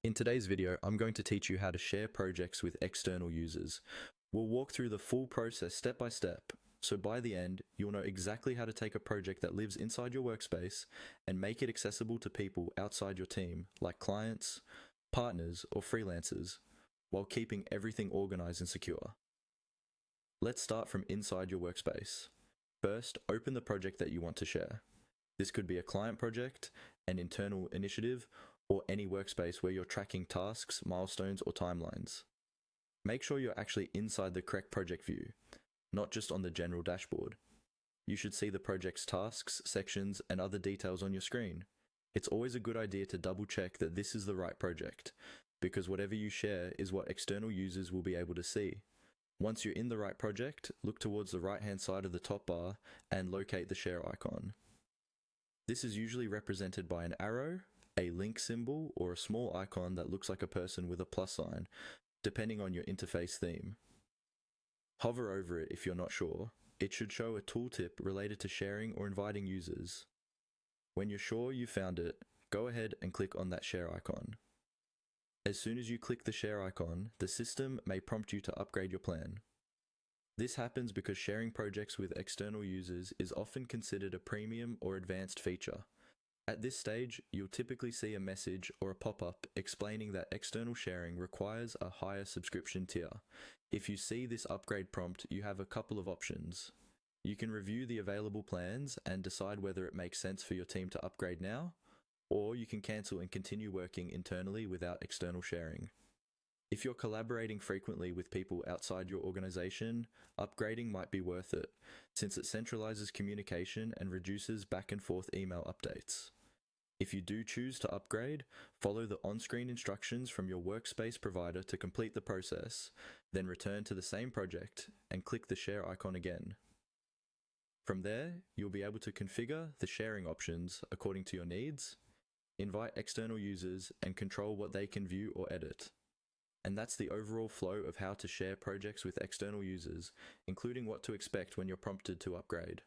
In today's video, I'm going to teach you how to share projects with external users. We'll walk through the full process step by step, so by the end, you'll know exactly how to take a project that lives inside your workspace and make it accessible to people outside your team, like clients, partners, or freelancers, while keeping everything organized and secure. Let's start from inside your workspace. First, open the project that you want to share. This could be a client project, an internal initiative, or any workspace where you're tracking tasks, milestones, or timelines. Make sure you're actually inside the correct project view, not just on the general dashboard. You should see the project's tasks, sections, and other details on your screen. It's always a good idea to double check that this is the right project, because whatever you share is what external users will be able to see. Once you're in the right project, look towards the right-hand side of the top bar and locate the share icon. This is usually represented by an arrow, a link symbol, or a small icon that looks like a person with a plus sign, depending on your interface theme. Hover over it if you're not sure. It should show a tooltip related to sharing or inviting users. When you're sure you found it, go ahead and click on that share icon. As soon as you click the share icon, the system may prompt you to upgrade your plan. This happens because sharing projects with external users is often considered a premium or advanced feature. At this stage, you'll typically see a message or a pop-up explaining that external sharing requires a higher subscription tier. If you see this upgrade prompt, you have a couple of options. You can review the available plans and decide whether it makes sense for your team to upgrade now, or you can cancel and continue working internally without external sharing. If you're collaborating frequently with people outside your organization, upgrading might be worth it, since it centralizes communication and reduces back and forth email updates. If you do choose to upgrade, follow the on-screen instructions from your workspace provider to complete the process, then return to the same project and click the share icon again. From there, you'll be able to configure the sharing options according to your needs, invite external users, and control what they can view or edit. And that's the overall flow of how to share projects with external users, including what to expect when you're prompted to upgrade.